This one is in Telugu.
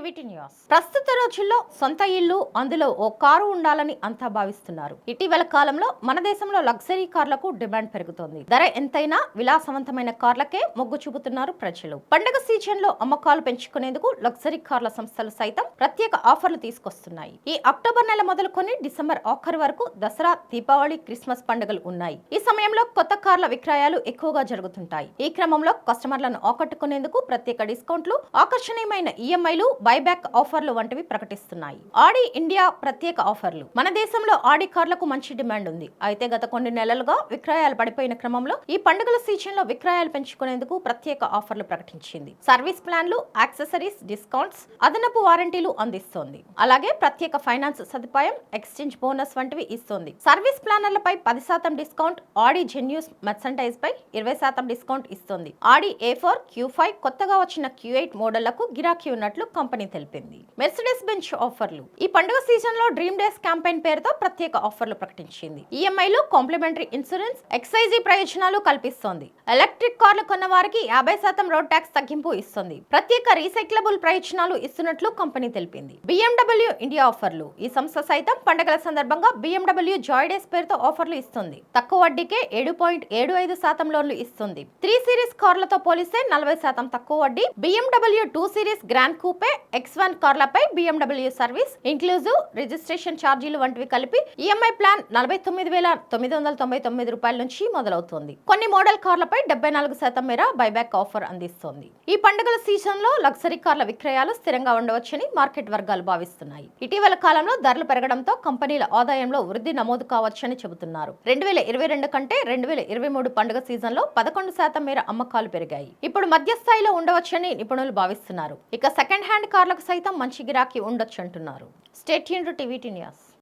TVT news. ప్రస్తుత రోజుల్లో సొంత ఇల్లు, అందులో ఓ కారు ఉండాలని అంతా భావిస్తున్నారు. ఇటీవల కాలంలో మన దేశంలో లగ్జరీ కార్లకు డిమాండ్ పెరుగుతోంది. ధర ఎంతైనా విలాసవంతమైన కార్లకే మొగ్గు చూపుతున్నారు ప్రజలు. పండుగ సీజన్ లో అమ్మకాలు పెంచుకునేందుకు లగ్జరీ కార్ల సంస్థలు సైతం ప్రత్యేక ఆఫర్లు తీసుకొస్తున్నాయి. ఈ అక్టోబర్ నెల మొదలుకొని డిసెంబర్ ఆఖరు వరకు దసరా, దీపావళి, క్రిస్మస్ పండుగలు ఉన్నాయి. ఈ సమయంలో కొత్త కార్ల విక్రయాలు ఎక్కువగా జరుగుతుంటాయి. ఈ క్రమంలో కస్టమర్లను ఆకట్టుకునేందుకు ప్రత్యేక డిస్కౌంట్లు, ఆకర్షణీయమైన ఈఎంఐలు, బైబ్యాక్ ఆఫర్లు వంటివి ప్రకటిస్తున్నాయి. ఆడి ఇండియా ప్రత్యేక ఆఫర్లు. మన దేశంలో ఆడి కార్లకు మంచి డిమాండ్ ఉంది. అయితే గత కొన్ని నెలలుగా విక్రయాలు పడిపోయిన క్రమంలో ఈ పండుగల సీజన్ లో విక్రయాలు పెంచుకునేందుకు ప్రత్యేక ఆఫర్లు ప్రకటించింది. సర్వీస్ ప్లాన్లు, యాక్సెసరీస్, డిస్కౌంట్స్, అదనపు వారంటీలు అందిస్తోంది. అలాగే ప్రత్యేక ఫైనాన్స్ సదుపాయం, ఎక్స్చేంజ్ బోనస్ వంటివి ఇస్తోంది. సర్వీస్ ప్లానర్లపై 10% డిస్కౌంట్, ఆడి జెన్యూస్ మెర్సెంటైజ్ పై 20% డిస్కౌంట్ ఇస్తోంది. ఆడి A4, Q5, కొత్తగా వచ్చిన Q8 మోడళ్లకు గిరాకీ ఉన్నట్లు కంపెనీ తెలిపింది. మెర్సిడెస్ బెంచ్ ఆఫర్లు. ఈ పండుగ సీజన్ లో డ్రీమ్ డేస్ క్యాంపెయిన్ పేరుతో ప్రత్యేక ఆఫర్లు ప్రకటించింది. ఈఎంఐలు, కాంప్లిమెంటరీ ఇన్సూరెన్స్, ఎక్సైజీ ప్రయోజనాలు కల్పిస్తోంది. ఎలక్ట్రిక్ కార్లు కొన్న వారికి 50% రోడ్ ట్యాక్స్ తగ్గింపు ఇస్తుంది. ప్రత్యేక రీసైక్లబుల్ ప్రయోజనాలు ఇస్తున్నట్లు కంపెనీ తెలిపింది. BMW ఇండియా ఆఫర్లు. ఈ సంస్థ సైతం పండుగల సందర్భంగా BMW జాయ్ డేస్ పేరుతో ఆఫర్లు ఇస్తుంది. తక్కువ వడ్డీకే 7.75% లోన్లు ఇస్తుంది. 3 సిరీస్ కార్లతో పోలిస్తే 40% తక్కువ వడ్డీ. BMW 2 series grand coupe, X1 కార్లపై BMW సర్వీస్, ఇంక్లూజివ్ రిజిస్ట్రేషన్ ఛార్జీలు వంటివి కలిపి ఈఎంఐ ప్లాన్ 49,999 రూపాయల నుంచి మొదలవుతోంది. కొన్ని మోడల్ కార్లపై 74% మేర బైబ్యాక్ ఆఫర్ అందిస్తోంది. ఈ పండుగల సీజన్ లో లగ్జరీ కార్ల విక్రయాలు స్థిరంగా ఉండవచ్చని మార్కెట్ వర్గాలు భావిస్తున్నాయి. ఇటీవల కాలంలో ధరలు పెరగడంతో కంపెనీల ఆదాయంలో వృద్ధి నమోదు కావచ్చని చెబుతున్నారు. 2022 కంటే 2023 పండుగ సీజన్ లో 11% మేర అమ్మకాలు పెరిగాయి. ఇప్పుడు మధ్య స్థాయిలో ఉండవచ్చని నిపుణులు భావిస్తున్నారు. ఇక సెకండ్ హ్యాండ్ కార్లకు సైతం మంచి గిరాకీ ఉండొచ్చు అంటున్నారు. Stay tuned to TVT news.